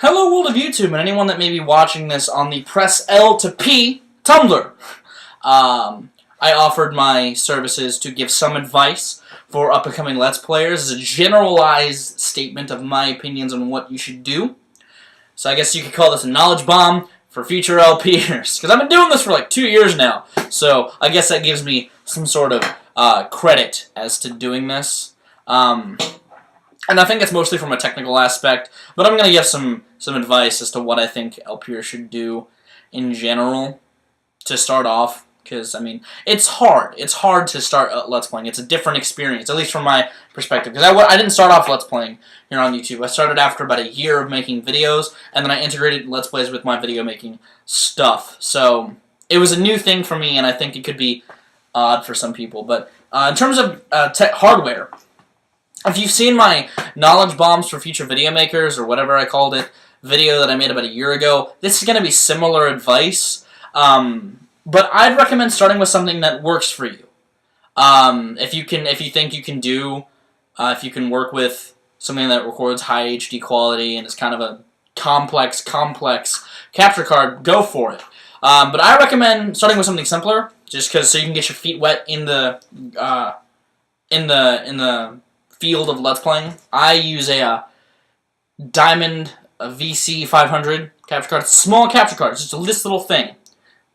Hello world of YouTube and anyone that may be watching this on the Press L to P Tumblr. I offered my services to give some advice for up-and-coming Let's Players as a generalized statement of my opinions on what you should do. So I guess you could call this a knowledge bomb for future LPers, because I've been doing this for like 2 years now, so I guess that gives me some sort of credit as to doing this. And I think it's mostly from a technical aspect, but I'm going to give some advice as to what I think LPers should do in general to start off, because, I mean, it's hard. It's hard to start Let's Playing. It's a different experience, at least from my perspective, because I didn't start off Let's Playing here on YouTube. I started after about a year of making videos, and then I integrated Let's Plays with my video making stuff. So, it was a new thing for me, and I think it could be odd for some people. But in terms of hardware, if you've seen my knowledge bombs for future video makers, or whatever I called it, video that I made about a year ago, this is going to be similar advice, but I'd recommend starting with something that works for you. If you think you can do, if you can work with something that records high HD quality and is kind of a complex capture card, go for it. But I recommend starting with something simpler, just because so you can get your feet wet in the field of Let's Playing. I use a Diamond VC 500 capture card. It's a small capture card. It's just this little thing.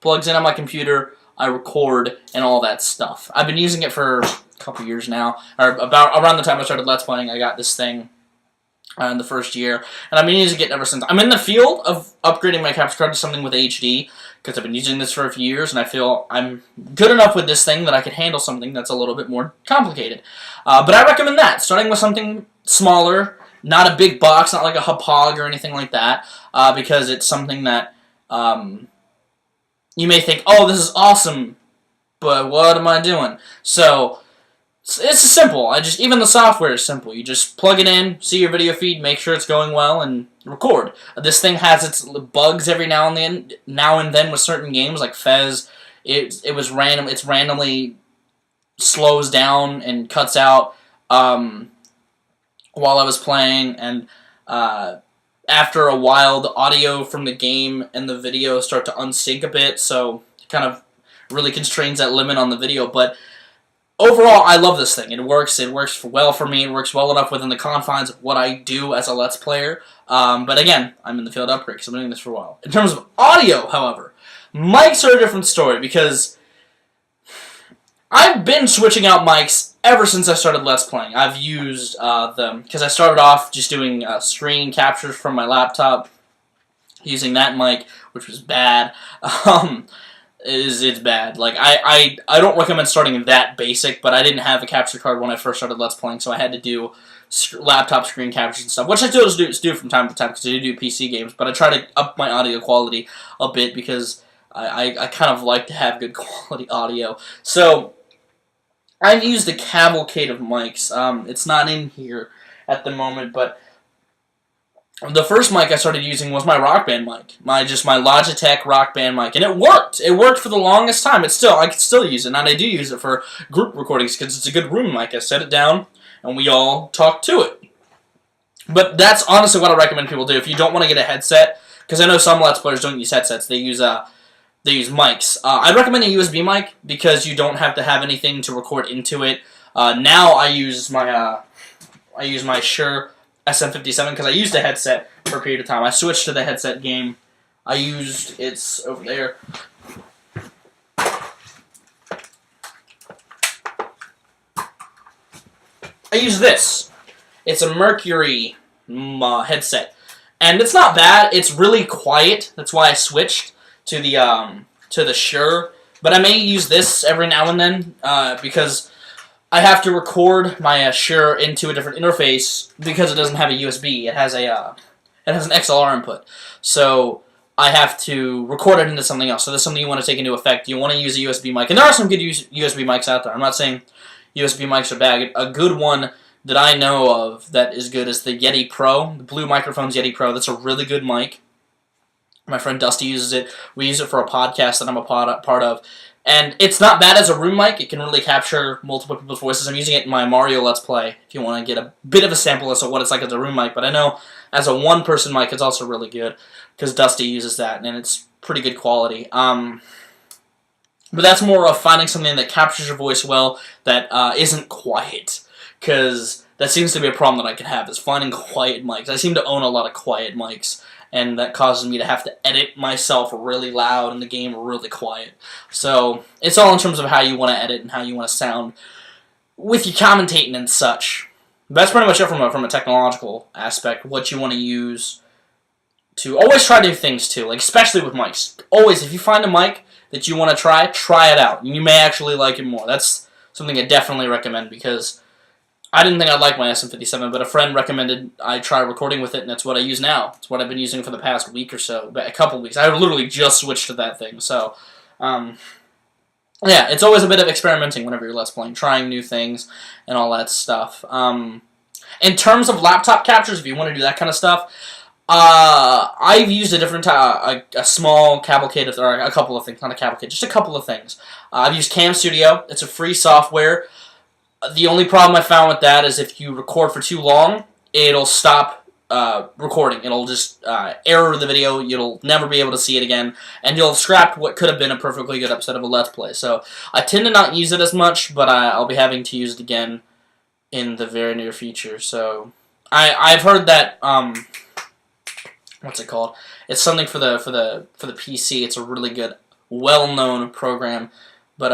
Plugs in on my computer. I record and all that stuff. I've been using it for a couple years now. Or about around the time I started Let's Playing, I got this thing in the first year. And I've been using it ever since. I'm in the field of upgrading my capture card to something with HD, because I've been using this for a few years, and I feel I'm good enough with this thing that I can handle something that's a little bit more complicated. But I recommend that, starting with something smaller, not a big box, not like a Hauppauge or anything like that, because it's something that you may think, oh, this is awesome, but what am I doing? So it's simple. Even the software is simple. You just plug it in, see your video feed, make sure it's going well, and record. This thing has its bugs every now and then with certain games like Fez. It's randomly slows down and cuts out while I was playing, and after a while the audio from the game and the video start to unsync a bit, so it kind of really constrains that limit on the video. But overall, I love this thing. It works well for me. It works well enough within the confines of what I do as a Let's Player. But again, I'm in the field upgrade because I'm doing this for a while. In terms of audio, however, mics are a different story, because I've been switching out mics ever since I started Let's Playing. I've used them, because I started off just doing screen captures from my laptop, using that mic, which was bad. It's bad. Like, I don't recommend starting that basic, but I didn't have a capture card when I first started Let's Playing, so I had to do laptop screen captures and stuff, which I still do from time to time, because I do PC games, but I try to up my audio quality a bit, because I kind of like to have good quality audio. So I've used a cavalcade of mics. It's not in here at the moment, but the first mic I started using was my Rock Band mic, my Logitech Rock Band mic, and it worked. It worked for the longest time. I can still use it, and I do use it for group recordings because it's a good room mic. I set it down, and we all talk to it. But that's honestly what I recommend people do if you don't want to get a headset, because I know some Let's Players don't use headsets. They use mics. I'd recommend a USB mic because you don't have to have anything to record into it. Now I use my Shure SM57 because I used a headset for a period of time. I switched to the headset game. It's over there. I use this. It's a Mercury headset, and it's not bad. It's really quiet. That's why I switched to the Shure. But I may use this every now and then because I have to record my Shure into a different interface because it doesn't have a USB. It has an XLR input, so I have to record it into something else. So that's something you want to take into effect. You want to use a USB mic, and there are some good USB mics out there. I'm not saying USB mics are bad. A good one that I know of that is good is the Yeti Pro, the Blue Microphones Yeti Pro. That's a really good mic. My friend Dusty uses it. We use it for a podcast that I'm a part of. And it's not bad as a room mic. It can really capture multiple people's voices. I'm using it in my Mario Let's Play if you want to get a bit of a sample of what it's like as a room mic. But I know as a one-person mic, it's also really good because Dusty uses that, and it's pretty good quality. But that's more of finding something that captures your voice well that isn't quiet, because that seems to be a problem that I could have, is finding quiet mics. I seem to own a lot of quiet mics, and that causes me to have to edit myself really loud and the game really quiet. So it's all in terms of how you want to edit and how you want to sound with your commentating and such. That's pretty much it from a technological aspect, what you want to use to always try new things too, like especially with mics. Always, if you find a mic that you want to try it out. And you may actually like it more. That's something I definitely recommend, because I didn't think I'd like my SM57, but a friend recommended I try recording with it, and that's what I use now. It's what I've been using for the past week or so, a couple weeks. I literally just switched to that thing, so, yeah, it's always a bit of experimenting whenever you're Let's Playing, trying new things and all that stuff. In terms of laptop captures, if you want to do that kind of stuff, I've used a different a small cavalcade, or a couple of things, not a cavalcade, just a couple of things. I've used Cam Studio. It's a free software. The only problem I found with that is if you record for too long, it'll stop recording. It'll just error the video. You'll never be able to see it again, and you'll have scrapped what could have been a perfectly good episode of a Let's Play. So I tend to not use it as much, but I'll be having to use it again in the very near future. So I've heard that what's it called? It's something for the PC. It's a really good, well-known program, but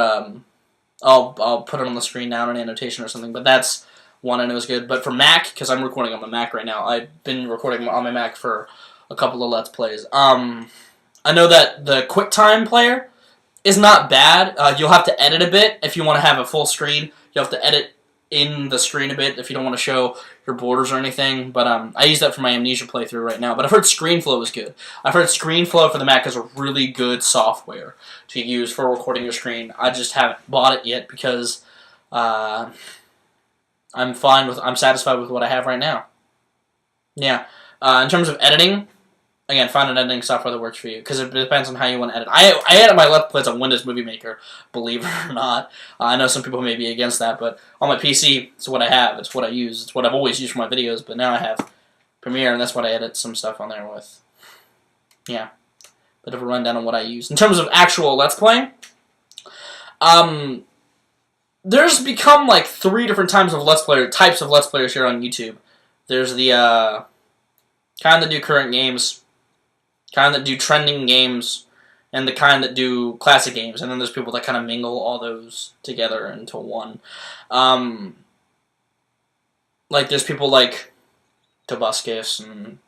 I'll put it on the screen now in an annotation or something, but that's one I know is good. But for Mac, because I'm recording on my Mac right now, I've been recording on my Mac for a couple of Let's Plays. I know that the QuickTime player is not bad. You'll have to edit a bit if you want to have a full screen. You'll have to edit in the screen a bit if you don't want to show your borders or anything, but I use that for my Amnesia playthrough right now. But I've heard ScreenFlow is good. I've heard ScreenFlow for the Mac is a really good software to use for recording your screen. I just haven't bought it yet because I'm satisfied with what I have right now. Yeah. In terms of editing, again, find an editing software that works for you, because it depends on how you want to edit. I edit my Let's Plays on Windows Movie Maker, believe it or not. I know some people may be against that, but on my PC, it's what I have. It's what I use. It's what I've always used for my videos, but now I have Premiere, and that's what I edit some stuff on there with. Yeah. Bit of a rundown on what I use. In terms of actual Let's Playing, there's become like 3 different types of Let's Players here on YouTube. There's the kind that do current games, kind that do trending games, and the kind that do classic games. And then there's people that kind of mingle all those together into one. Like there's people like Tobuscus and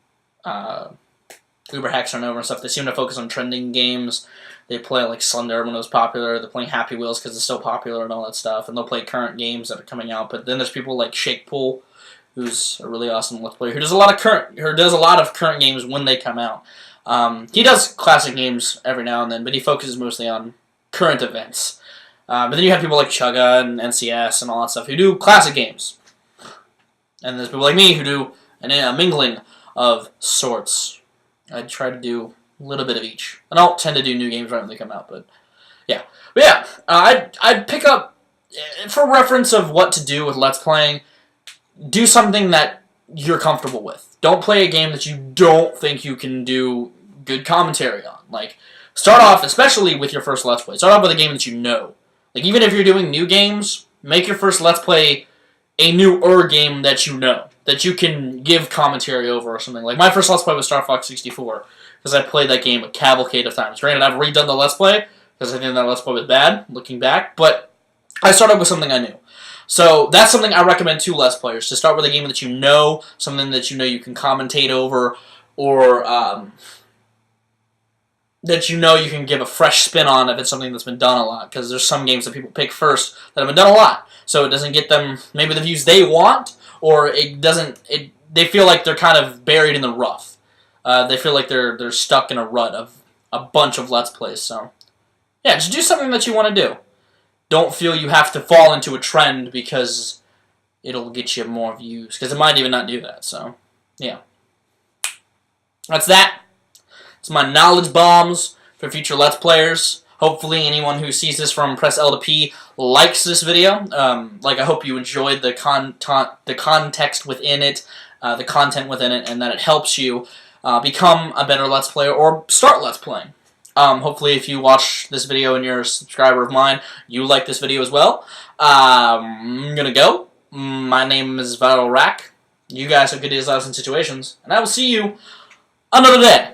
Uber Hacks and stuff. They seem to focus on trending games. They play like Slender when it was popular. They're playing Happy Wheels because it's still popular and all that stuff. And they'll play current games that are coming out. But then there's people like Shakepool, who's a really awesome Let's Player, who does a lot of current games when they come out. He does classic games every now and then, but he focuses mostly on current events. But then you have people like Chugga and NCS and all that stuff who do classic games. And there's people like me who do a mingling of sorts. I try to do a little bit of each. I don't tend to do new games right when they come out, but yeah. But yeah, I'd pick up, for reference of what to do with Let's Playing, do something that you're comfortable with. Don't play a game that you don't think you can do good commentary on. Like, start off, especially with your first Let's Play, start off with a game that you know. Like, even if you're doing new games, make your first Let's Play a newer game that you know, that you can give commentary over or something. Like, my first Let's Play was Star Fox 64, because I played that game a cavalcade of times. Granted, I've redone the Let's Play, because I think that Let's Play was bad, looking back, but I started with something I knew. So that's something I recommend to Let's Players, to start with a game that you know, something that you know you can commentate over, or that you know you can give a fresh spin on if it's something that's been done a lot, because there's some games that people pick first that have been done a lot, so it doesn't get them maybe the views they want, or they feel like they're kind of buried in the rough. They feel like they're stuck in a rut of a bunch of Let's Plays, so yeah, just do something that you want to do. Don't feel you have to fall into a trend because it'll get you more views, because it might even not do that, so yeah. That's that. It's my knowledge bombs for future Let's Players. Hopefully anyone who sees this from Press L to P likes this video. I hope you enjoyed the context within it, the content within it, and that it helps you become a better Let's Player or start Let's Playing. Hopefully if you watch this video and you're a subscriber of mine, you like this video as well. I'm gonna go. My name is Viralrak. You guys have good days, lives, and situations, and I will see you another day.